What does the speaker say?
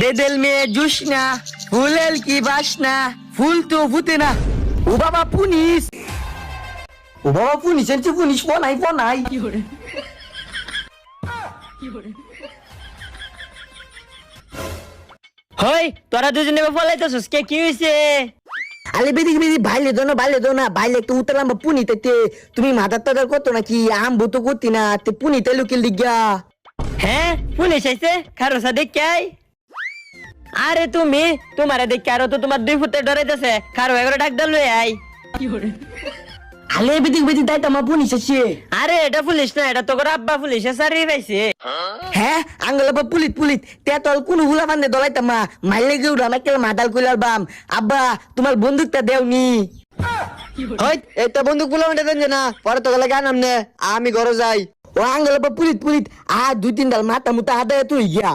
দেদেল মেয়ে জুসনা ফুলেল কি বাসনা ফুল তো ফুটে না। ও বাবা পুনিস, ও বাবা পুনিস এনছে পুনিস পনাই পনাই। হই তোরা দুজনে ফলাইতেছস কে কি হইছে? আলে বেদিক বেদি ভাইলে দো না ভাইলে একটু উতলাম পুনিতে তুমি মাথার তাদার করতো নাকি আম বুতো করতি না তে পুনিতে লুকিল দিগা। হ্যাঁ পুলিশ আইছে খারোসা দেখে আই। আরে তুমি তোমারে দেখে আরো তো তোমার 2 ফুটে ডরাইতেছে খারো এগুলো ডাক দল লই আই। আলে বেদিক বেদি তাই তো আমার পুনিস আছে। আরে এটা পুলিশ না, এটা তোর আব্বা পুলিশে সারি পাইছে। হ্যাঁ আঙ্গল আব্বা পুলিত পুলিত তে তল কোন হুলা বান্ধে দলাইতাম মা মাইলে গেউ রানা কেল মাদাল কইলার বাম। আব্বা তোমার বন্দুকটা দেওনি। হই এটা বন্দুক পুলা মেটে দেন না, পরে তো গেলে গান আমনে আমি ঘরে যাই। ও আঙ্গল আব্বা পুলিত পুলিত 2-3 ডাল মাথা মুতা আদায় তুই গিয়া।